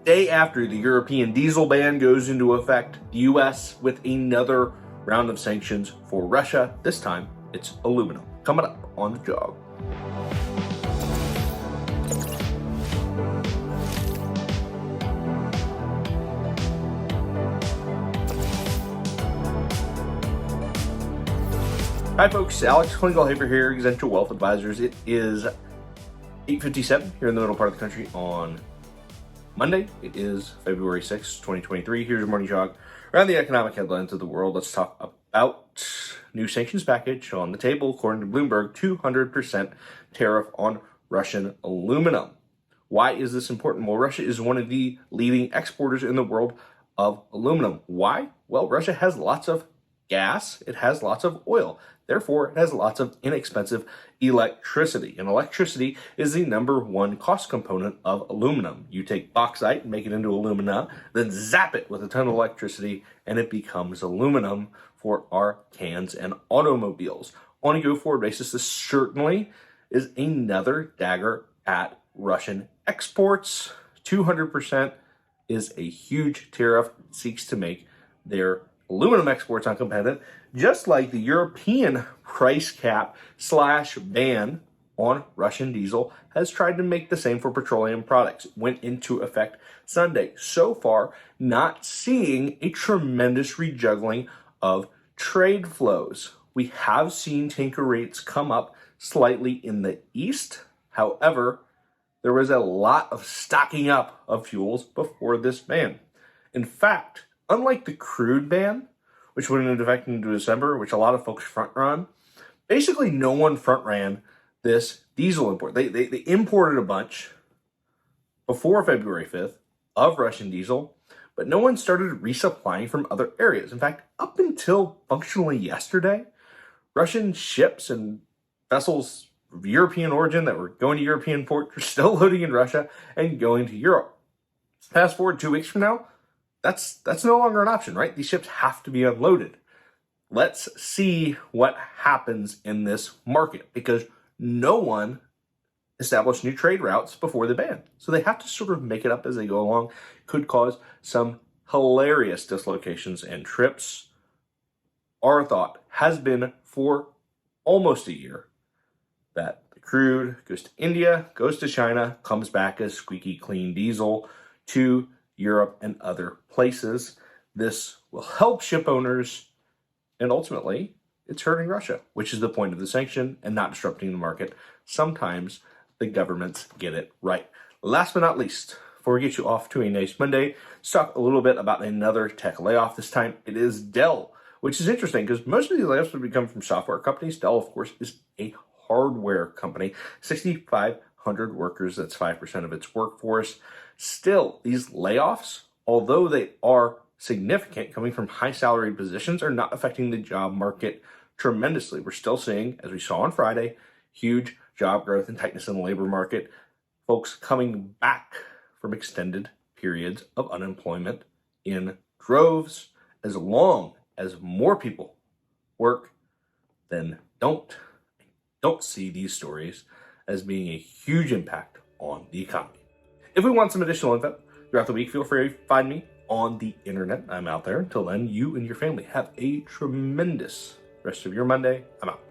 day after the European diesel ban goes into effect, the US with another round of sanctions for Russia. This time, it's aluminum. Coming up on the jog. Hi folks, Alex Klingelhoeffer here, Exencial Wealth Advisors. It is 8:57 here in the middle part of the country on Monday. It is February 6th, 2023. Here's your morning jog around the economic headlines of the world. Let's talk about new sanctions package on the table. According to Bloomberg, 200% tariff on Russian aluminum. Why is this important? Well, Russia is one of the leading exporters in the world of aluminum. Why? Well, Russia has lots of gas. It has lots of oil. Therefore, it has lots of inexpensive electricity. And electricity is the number one cost component of aluminum. You take bauxite and make it into alumina, then zap it with a ton of electricity, and it becomes aluminum for our cans and automobiles. On a go-forward basis, this certainly is another dagger at Russian exports. 200% is a huge tariff. It seeks to make their aluminum exports uncompetitive, just like the European price cap / ban on Russian diesel has tried to make the same for petroleum products. It went into effect Sunday. So far, not seeing a tremendous rejuggling of trade flows. We have seen tanker rates come up slightly in the east. However, there was a lot of stocking up of fuels before this ban. In fact, unlike the crude ban, which went into effect in December, which a lot of folks front-run, basically no one front-ran this diesel import. They imported a bunch before February 5th of Russian diesel, but no one started resupplying from other areas. In fact, up until functionally yesterday, Russian ships and vessels of European origin that were going to European ports were still loading in Russia and going to Europe. Fast forward 2 weeks from now, that's no longer an option, right? These ships have to be unloaded. Let's see what happens in this market, because no one established new trade routes before the ban. So they have to sort of make it up as they go along. Could cause some hilarious dislocations and trips. Our thought has been for almost a year that the crude goes to India, goes to China, comes back as squeaky clean diesel to Europe and other places. This will help ship owners, and ultimately, it's hurting Russia, which is the point of the sanction, and not disrupting the market. Sometimes the governments get it right. Last but not least, before we get you off to a nice Monday, let's talk a little bit about another tech layoff. This time, it is Dell, which is interesting because most of these layoffs would come from software companies. Dell, of course, is a hardware company. 6,500 workers, that's 5% of its workforce. Still, these layoffs, although they are significant, coming from high salaried positions, are not affecting the job market tremendously. We're still seeing, as we saw on Friday, huge job growth and tightness in the labor market. Folks coming back from extended periods of unemployment in droves. As long as more people work than don't see these stories as being a huge impact on the economy. If we want some additional info throughout the week, feel free to find me on the internet. I'm out there. Until then, you and your family have a tremendous rest of your Monday. I'm out.